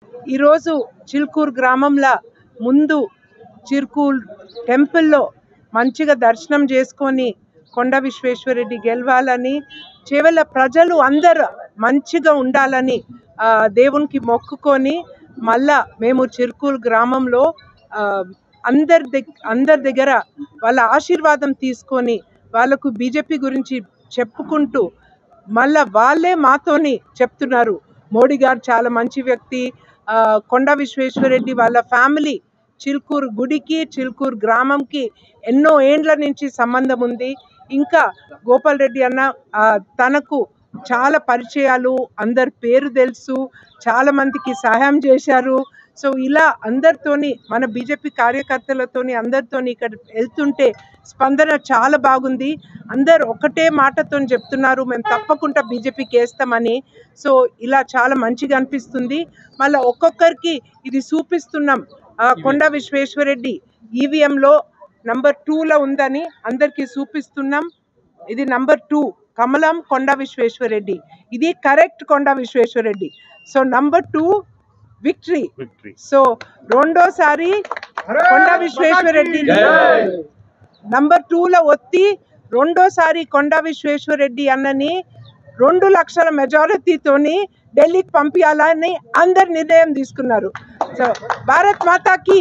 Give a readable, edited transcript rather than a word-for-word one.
ఈరోజు చిల్కూరు గ్రామంలో ముందు చిల్కూరు టెంపుల్లో మంచిగా దర్శనం చేసుకొని కొండ విశ్వేశ్వరరెడ్డి గెలవాలని కేవల ప్రజలు అందరూ మంచిగా ఉండాలని దేవునికి మొక్కుకొని మళ్ళా మేము చిల్కూరు గ్రామంలో అందరి దగ్గర వాళ్ళ ఆశీర్వాదం తీసుకొని వాళ్ళకు బీజేపీ గురించి చెప్పుకుంటూ మళ్ళా వాళ్ళే మాతోని చెప్తున్నారు మోడీ గారు చాలా మంచి వ్యక్తి, కొండ విశ్వేశ్వరరెడ్డి వాళ్ళ ఫ్యామిలీ చిల్కూరు గుడికి చిల్కూరు గ్రామంకి ఎన్నో ఏండ్ల నుంచి సంబంధం ఉంది. ఇంకా గోపాల్ రెడ్డి అన్న తనకు చాలా పరిచయాలు, అందరి పేరు తెలుసు, చాలా మందికి సహాయం చేశారు. సో ఇలా అందరితోని మన బీజేపీ కార్యకర్తలతోని అందరితోని ఇక్కడ వెళ్తుంటే స్పందన చాలా బాగుంది. అందరు ఒకటే మాటతో చెప్తున్నారు మేము తప్పకుండా బీజేపీకి వేస్తామని. సో ఇలా చాలా మంచిగా అనిపిస్తుంది. మళ్ళీ ఒక్కొక్కరికి ఇది చూపిస్తున్నాం, కొండ విశ్వేశ్వరరెడ్డి ఈవీఎంలో నంబర్ 2లో ఉందని అందరికీ చూపిస్తున్నాం. ఇది నంబర్ 2 కమలం కొండ విశ్వేశ్వరరెడ్డి, ఇది correct Konda Vishweshwar Reddy. So number 2 victory. So రెండోసారి కొండ విశ్వేశ్వరరెడ్డి నంబర్ 2లో ఒత్తి రెండోసారి కొండ విశ్వేశ్వరరెడ్డి అన్నని 2 లక్షల మెజారిటీతోని ఢిల్లీకి పంపించాలని అందరు నిర్ణయం తీసుకున్నారు. సో భారత్ మాతాకి